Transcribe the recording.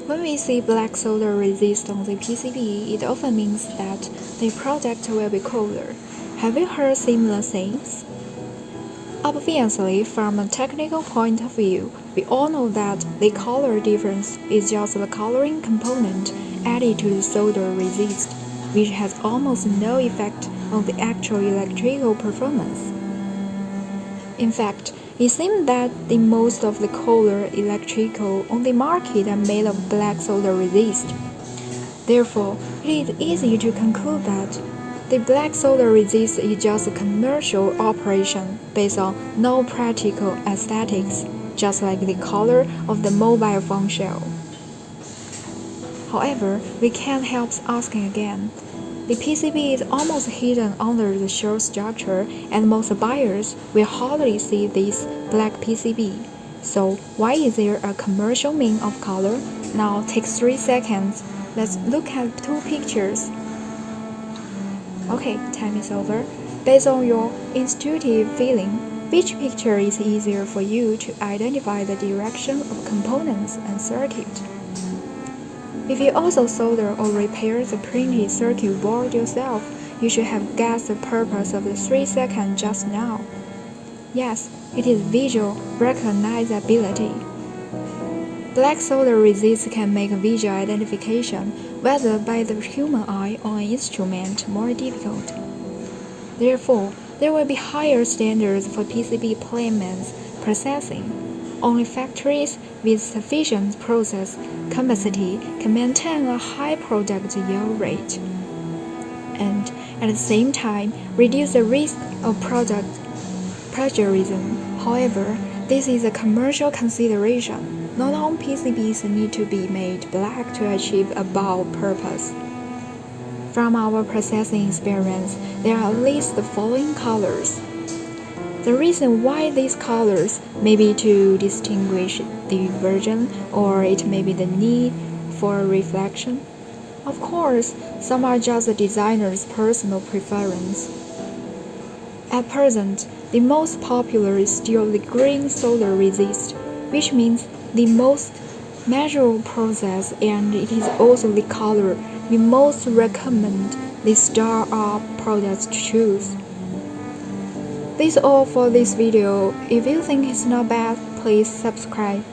When we see black solder resist on the PCB, it often means that the product will be colder. Have you heard similar things? Obviously, from a technical point of view, we all know that the color difference is just the coloring component added to the solder resist, which has almost no effect on the actual electrical performance. In fact, it seems that the most of the color electrical on the market are made of black solder resist. Therefore, it is easy to conclude that the black solder resist is just a commercial operation based on no practical aesthetics, just like the color of the mobile phone shell. However, we can't help asking again. The PCB is almost hidden under the shell structure, and most buyers will hardly see this black PCB. So why is there a commercial mean of color? Now take 3 seconds. Let's look at 2 pictures. Okay, time is over. Based on your intuitive feeling, which picture is easier for you to identify the direction of components and circuit? If you also solder or repair the printed circuit board yourself, you should have guessed the purpose of the 3 seconds just now. Yes, it is visual recognizability. Black solder resist can make visual identification, whether by the human eye or an instrument, more difficult. Therefore, there will be higher standards for PCB placement processing. Only factories with sufficient process capacity can maintain a high product yield rate, and at the same time reduce the risk of product plagiarism. However, this is a commercial consideration. Not all PCBs need to be made black to achieve above purpose. From our processing experience, there are at least the following colors. The reason why these colors may be to distinguish the version, or it may be the need for reflection. Of course, some are just the designer's personal preference. At present, the most popular is still the green solder resist, which means the most natural process, and it is also the color we most recommend the star-up products to choose. That's all for this video. If you think it's not bad, please subscribe.